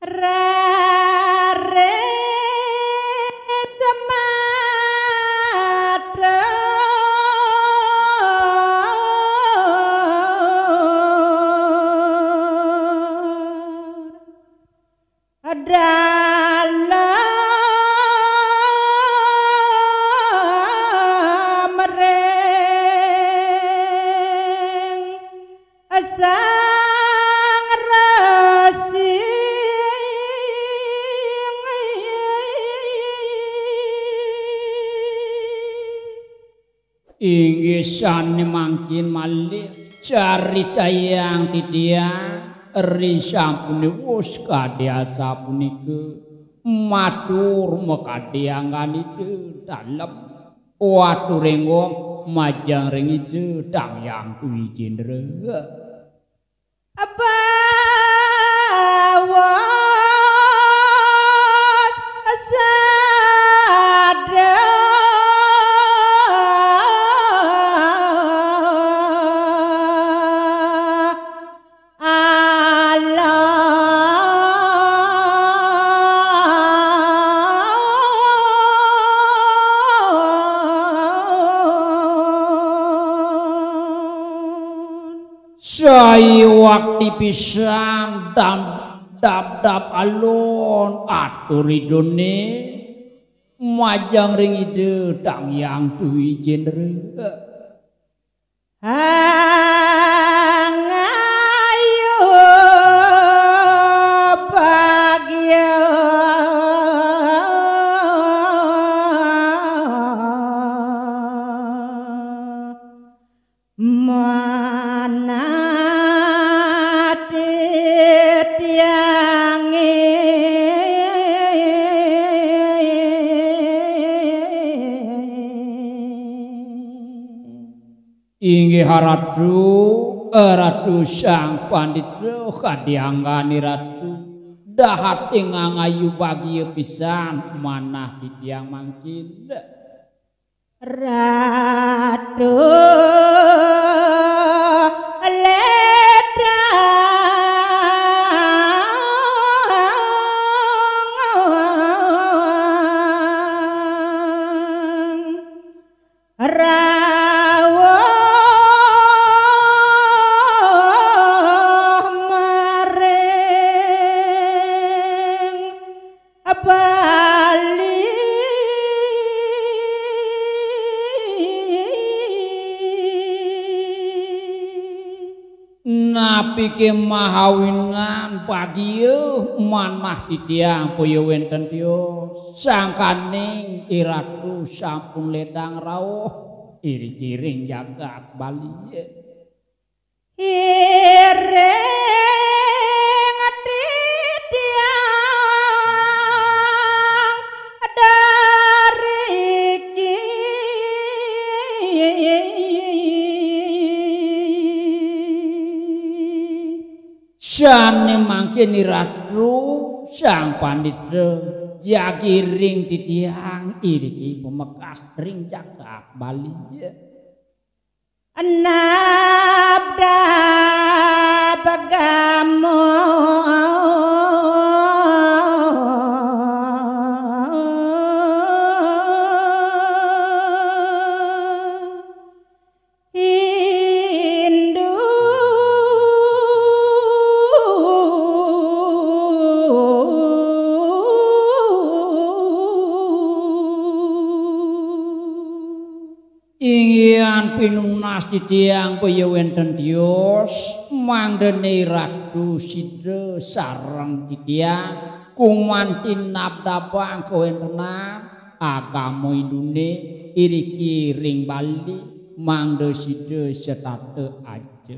rare dalam reng sang resi inggih sane mangkin malih carita yang titiang ri sampune wus kadhiasa punika matur mekadhianganipun dalem waturing wong majang ring itu dang yang kuwi jendra awas sadar saya waktu pisan dap alon atur idone majang ring itu dang yang duwi jendra angayo bagya mana inggih ratu sang pandita kadhiangani ratu dahate ngangayu bagieu pisan manah titiang mangkin ratu napike mahawinan pagieu manah titiang boyo wenten tiyos sangkaning iratu sampun ledang rawuh iri-iring jagat bali iring titiang dari sane mangke ratu sang pandita jagiring titiang iriki pemekas ring jagat bali nabda bagamo inggian pinunas titiang kaya wenten tiyos mandene ratu sida sareng titiang kumantin nabdabang kawentenan agama indune iriki ring bali mangde sida setate aja